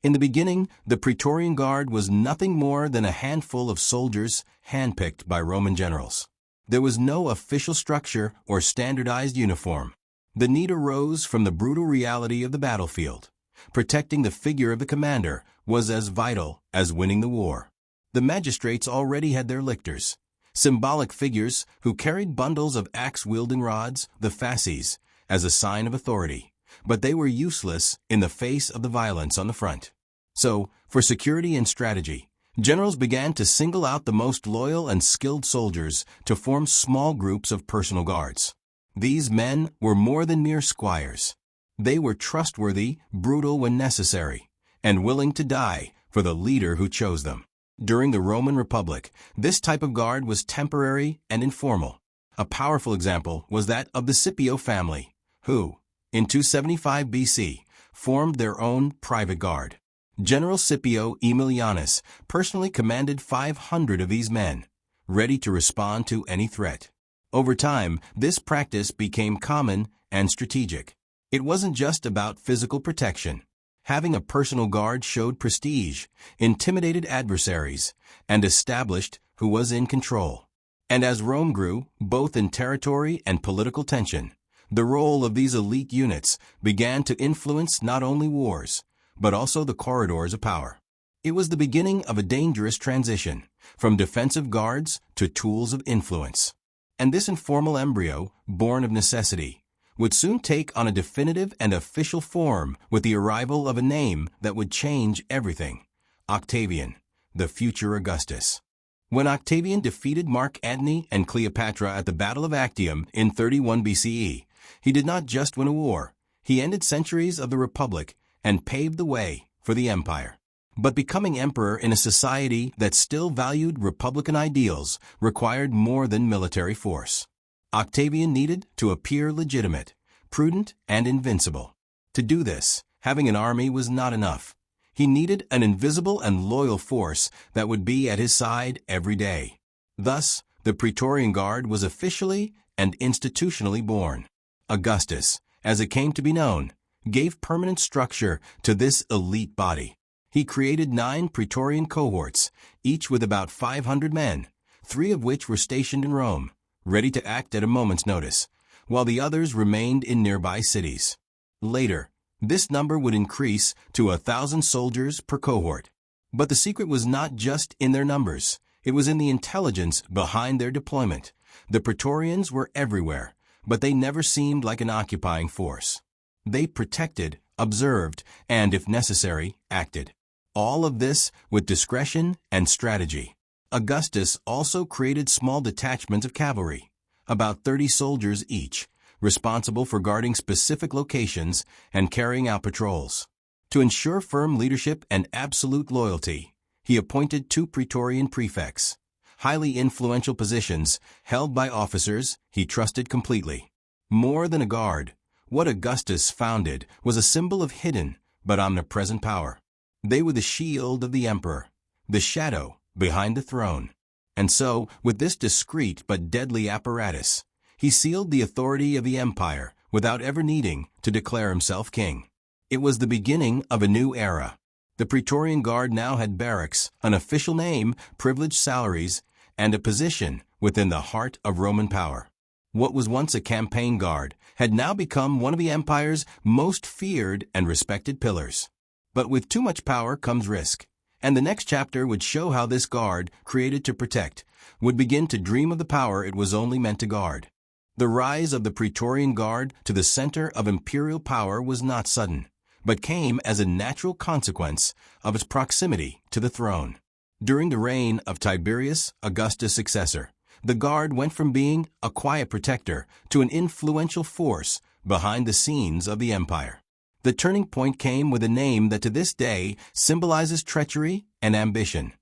In the beginning, the Praetorian Guard was nothing more than a handful of soldiers handpicked by Roman generals. There was no official structure or standardized uniform. The need arose from the brutal reality of the battlefield. Protecting the figure of the commander was as vital as winning the war. The magistrates already had their lictors, symbolic figures who carried bundles of axe-wielding rods, the fasces, as a sign of authority, but they were useless in the face of the violence on the front. So, for security and strategy, generals began to single out the most loyal and skilled soldiers to form small groups of personal guards. These men were more than mere squires. They were trustworthy, brutal when necessary, and willing to die for the leader who chose them. During the Roman Republic, this type of guard was temporary and informal. A powerful example was that of the Scipio family, who, in 275 BC, formed their own private guard. General Scipio Aemilianus personally commanded 500 of these men, ready to respond to any threat. Over time, this practice became common and strategic. It wasn't just about physical protection. Having a personal guard showed prestige, intimidated adversaries, and established who was in control. And as Rome grew, both in territory and political tension, the role of these elite units began to influence not only wars, but also the corridors of power. It was the beginning of a dangerous transition, from defensive guards to tools of influence. And this informal embryo, born of necessity, would soon take on a definitive and official form with the arrival of a name that would change everything: Octavian, the future Augustus. When Octavian defeated Mark Antony and Cleopatra at the Battle of Actium in 31 BCE, he did not just win a war, he ended centuries of the Republic and paved the way for the empire. But becoming emperor in a society that still valued republican ideals required more than military force. Octavian needed to appear legitimate, prudent, and invincible. To do this, having an army was not enough. He needed an invisible and loyal force that would be at his side every day. Thus, the Praetorian Guard was officially and institutionally born. Augustus, as it came to be known, gave permanent structure to this elite body. He created 9 Praetorian cohorts, each with about 500 men, 3 of which were stationed in Rome, ready to act at a moment's notice, while the others remained in nearby cities. Later, this number would increase to 1,000 soldiers per cohort. But the secret was not just in their numbers. It was in the intelligence behind their deployment. The Praetorians were everywhere, but they never seemed like an occupying force. They protected, observed, and, if necessary, acted. All of this with discretion and strategy. Augustus also created small detachments of cavalry, about 30 soldiers each, responsible for guarding specific locations and carrying out patrols. To ensure firm leadership and absolute loyalty, he appointed 2 Praetorian prefects, highly influential positions held by officers he trusted completely. More than a guard, what Augustus founded was a symbol of hidden but omnipresent power. They were the shield of the emperor, the shadow behind the throne. And so, with this discreet but deadly apparatus, he sealed the authority of the empire without ever needing to declare himself king. It was the beginning of a new era. The Praetorian Guard now had barracks, an official name, privileged salaries, and a position within the heart of Roman power. What was once a campaign guard had now become one of the empire's most feared and respected pillars. But with too much power comes risk, and the next chapter would show how this guard, created to protect, would begin to dream of the power it was only meant to guard. The rise of the Praetorian Guard to the center of imperial power was not sudden, but came as a natural consequence of its proximity to the throne. During the reign of Tiberius, Augustus' successor, the Guard went from being a quiet protector to an influential force behind the scenes of the empire. The turning point came with a name that to this day symbolizes treachery and ambition: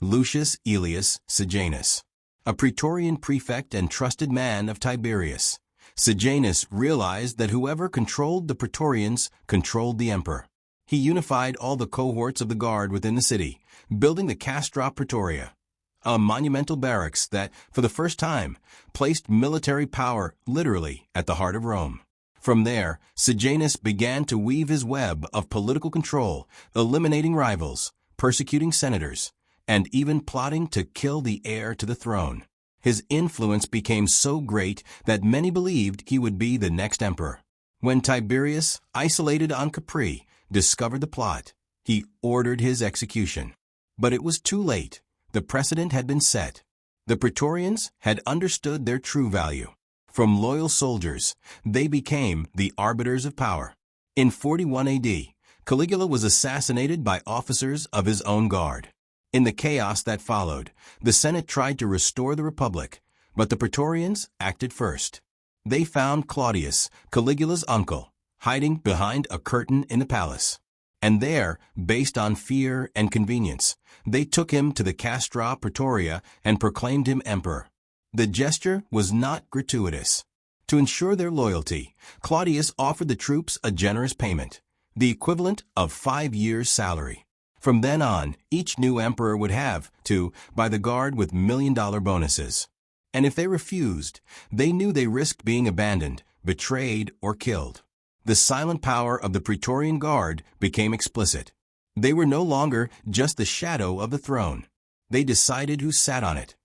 Lucius Aelius Sejanus. A Praetorian prefect and trusted man of Tiberius, Sejanus realized that whoever controlled the Praetorians controlled the emperor. He unified all the cohorts of the guard within the city, building the Castra Praetoria, a monumental barracks that, for the first time, placed military power literally at the heart of Rome. From there, Sejanus began to weave his web of political control, eliminating rivals, persecuting senators, and even plotting to kill the heir to the throne. His influence became so great that many believed he would be the next emperor. When Tiberius, isolated on Capri, discovered the plot, he ordered his execution. But it was too late. The precedent had been set. The Praetorians had understood their true value. From loyal soldiers, they became the arbiters of power. In 41 AD, Caligula was assassinated by officers of his own guard. In the chaos that followed, the Senate tried to restore the Republic, but the Praetorians acted first. They found Claudius, Caligula's uncle, hiding behind a curtain in the palace. And there, based on fear and convenience, they took him to the Castra Praetoria and proclaimed him emperor. The gesture was not gratuitous. To ensure their loyalty, Claudius offered the troops a generous payment, the equivalent of 5 years' salary. From then on, each new emperor would have to buy the guard with million-dollar bonuses. And if they refused, they knew they risked being abandoned, betrayed, or killed. The silent power of the Praetorian Guard became explicit. They were no longer just the shadow of the throne. They decided who sat on it.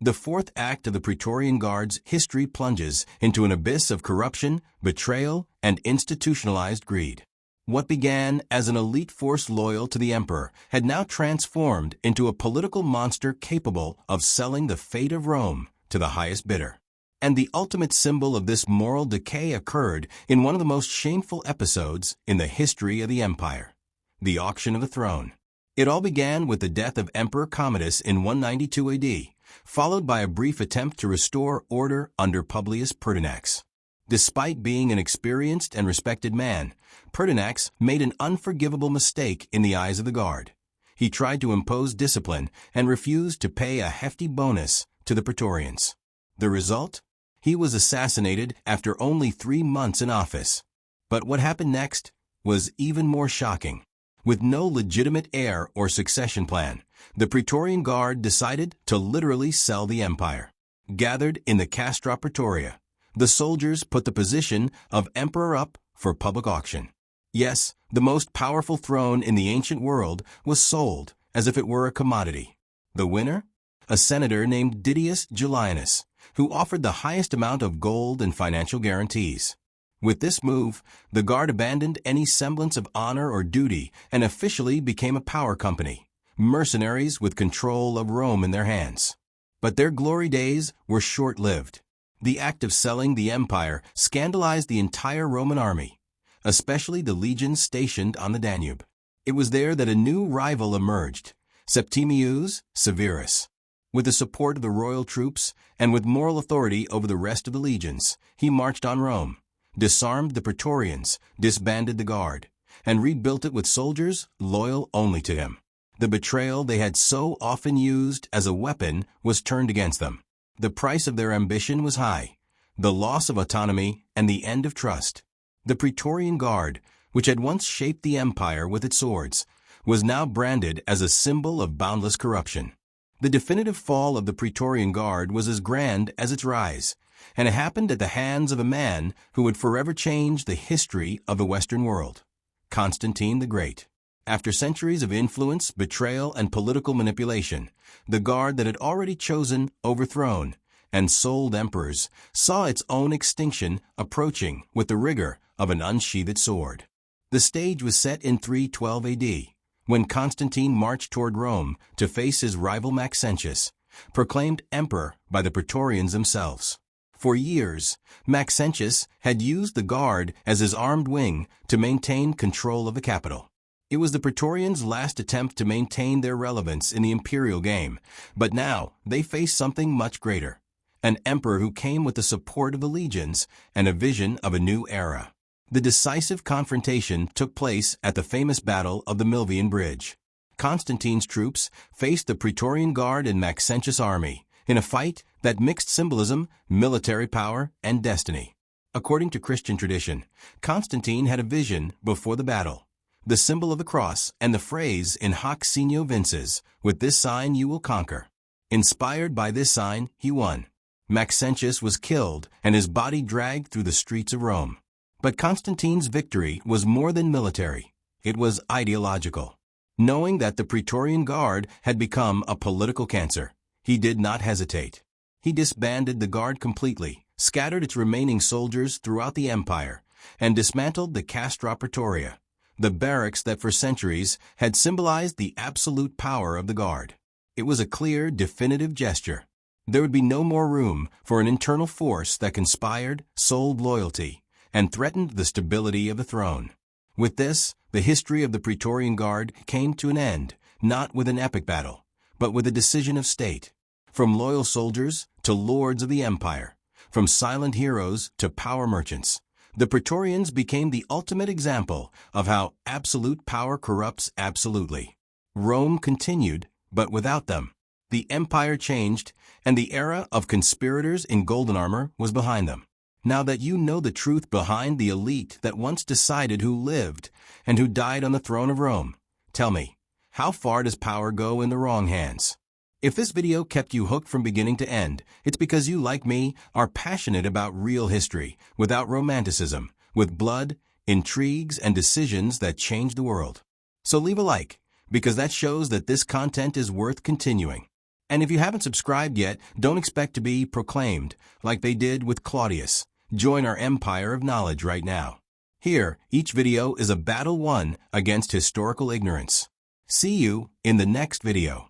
The fourth act of the Praetorian Guard's history plunges into an abyss of corruption, betrayal, and institutionalized greed. What began as an elite force loyal to the emperor had now transformed into a political monster capable of selling the fate of Rome to the highest bidder. And the ultimate symbol of this moral decay occurred in one of the most shameful episodes in the history of the empire, the auction of the throne. It all began with the death of Emperor Commodus in 192 AD, followed by a brief attempt to restore order under Publius Pertinax. Despite being an experienced and respected man, Pertinax made an unforgivable mistake in the eyes of the guard. He tried to impose discipline and refused to pay a hefty bonus to the Praetorians. The result? He was assassinated after only 3 months in office. But what happened next was even more shocking. With no legitimate heir or succession plan, the Praetorian Guard decided to literally sell the empire. Gathered in the Castra Praetoria, the soldiers put the position of emperor up for public auction. Yes, the most powerful throne in the ancient world was sold as if it were a commodity. The winner? A senator named Didius Julianus, who offered the highest amount of gold and financial guarantees. With this move, the Guard abandoned any semblance of honor or duty and officially became a power company, mercenaries with control of Rome in their hands. But their glory days were short-lived. The act of selling the empire scandalized the entire Roman army, especially the legions stationed on the Danube. It was there that a new rival emerged, Septimius Severus. With the support of the royal troops and with moral authority over the rest of the legions, he marched on Rome, disarmed the Praetorians, disbanded the guard, and rebuilt it with soldiers loyal only to him. The betrayal they had so often used as a weapon was turned against them. The price of their ambition was high, the loss of autonomy and the end of trust. The Praetorian Guard, which had once shaped the empire with its swords, was now branded as a symbol of boundless corruption. The definitive fall of the Praetorian Guard was as grand as its rise, and it happened at the hands of a man who would forever change the history of the Western world, Constantine the Great. After centuries of influence, betrayal, and political manipulation, the Guard that had already chosen, overthrown, and sold emperors saw its own extinction approaching with the rigor of an unsheathed sword. The stage was set in 312 AD, when Constantine marched toward Rome to face his rival Maxentius, proclaimed emperor by the Praetorians themselves. For years, Maxentius had used the Guard as his armed wing to maintain control of the capital. It was the Praetorians' last attempt to maintain their relevance in the imperial game, but now they faced something much greater, an emperor who came with the support of the legions and a vision of a new era. The decisive confrontation took place at the famous Battle of the Milvian Bridge. Constantine's troops faced the Praetorian Guard and Maxentius' army in a fight that mixed symbolism, military power, and destiny. According to Christian tradition, Constantine had a vision before the battle, the symbol of the cross and the phrase in hoc signo vinces, with this sign you will conquer. Inspired by this sign, he won. Maxentius was killed and his body dragged through the streets of Rome. But Constantine's victory was more than military. It was ideological. Knowing that the Praetorian Guard had become a political cancer, he did not hesitate. He disbanded the Guard completely, scattered its remaining soldiers throughout the empire, and dismantled the Castra Praetoria, the barracks that for centuries had symbolized the absolute power of the Guard. It was a clear, definitive gesture. There would be no more room for an internal force that conspired, sold loyalty, and threatened the stability of the throne. With this, the history of the Praetorian Guard came to an end, not with an epic battle, but with a decision of state. From loyal soldiers to lords of the empire, from silent heroes to power merchants, the Praetorians became the ultimate example of how absolute power corrupts absolutely. Rome continued, but without them. The empire changed, and the era of conspirators in golden armor was behind them. Now that you know the truth behind the elite that once decided who lived and who died on the throne of Rome, tell me, how far does power go in the wrong hands? If this video kept you hooked from beginning to end, it's because you, like me, are passionate about real history, without romanticism, with blood, intrigues, and decisions that change the world. So leave a like, because that shows that this content is worth continuing. And if you haven't subscribed yet, don't expect to be proclaimed, like they did with Claudius. Join our empire of knowledge right now. Here, each video is a battle won against historical ignorance. See you in the next video.